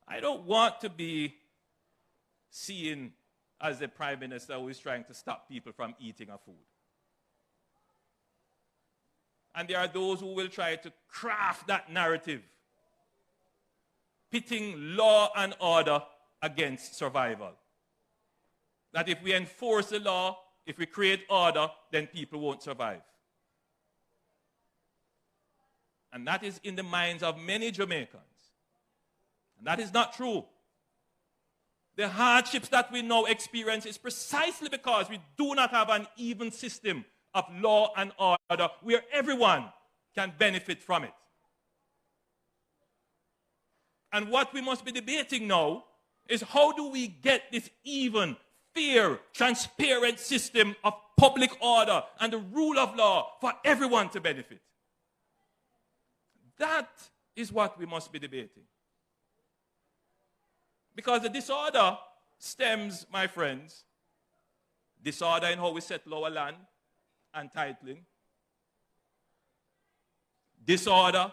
I don't want to be seen as the prime minister who is trying to stop people from eating our food. And there are those who will try to craft that narrative, pitting law and order against survival. That if we enforce the law, if we create order, then people won't survive. And that is in the minds of many Jamaicans. And that is not true. The hardships that we now experience is precisely because we do not have an even system of law and order where everyone can benefit from it. And what we must be debating now is how do we get this even, fair, transparent system of public order and the rule of law for everyone to benefit. That is what we must be debating. Because the disorder stems, my friends, disorder in how we settle our land and titling, disorder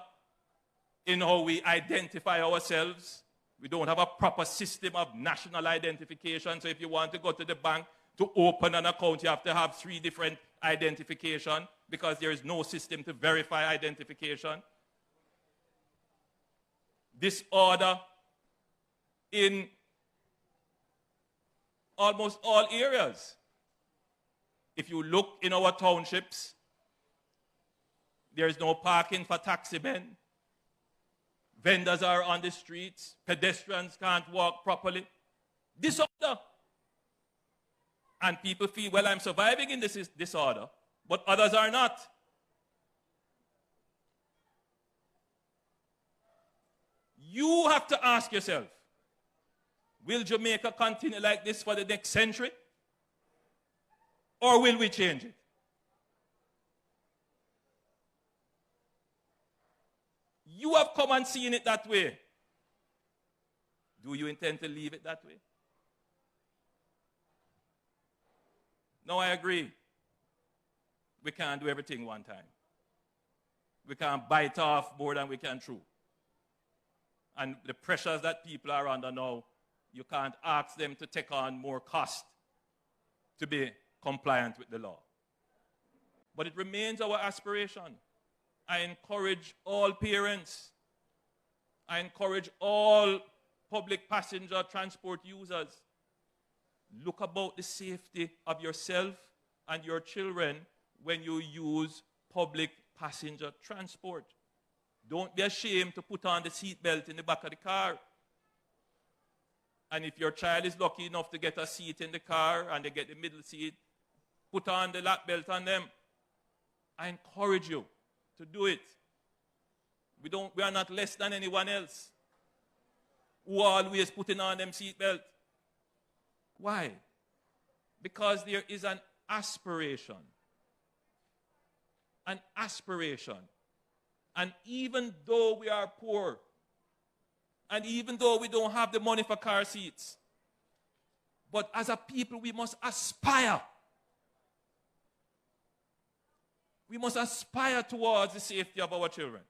in how we identify ourselves. We don't have a proper system of national identification. So if you want to go to the bank to open an account, you have to have 3 different identifications because there is no system to verify identification. Disorder in almost all areas. If you look in our townships, there is no parking for taxi men. Vendors are on the streets. Pedestrians can't walk properly. Disorder. And people feel, well, I'm surviving in this disorder, but others are not. You have to ask yourself, will Jamaica continue like this for the next century? Or will we change it? You have come and seen it that way. Do you intend to leave it that way? No, I agree. We can't do everything one time. We can't bite off more than we can chew. And the pressures that people are under now, you can't ask them to take on more cost to be compliant with the law. But it remains our aspiration. I encourage all parents, I encourage all public passenger transport users, look about the safety of yourself and your children when you use public passenger transport. Don't be ashamed to put on the seatbelt in the back of the car. And if your child is lucky enough to get a seat in the car and they get the middle seat, put on the lap belt on them. I encourage you to do it. We are not less than anyone else who are always putting on them seatbelt. Why? Because there is an aspiration. An aspiration. And even though we are poor, and even though we don't have the money for car seats, but as a people we must aspire. We must aspire towards the safety of our children.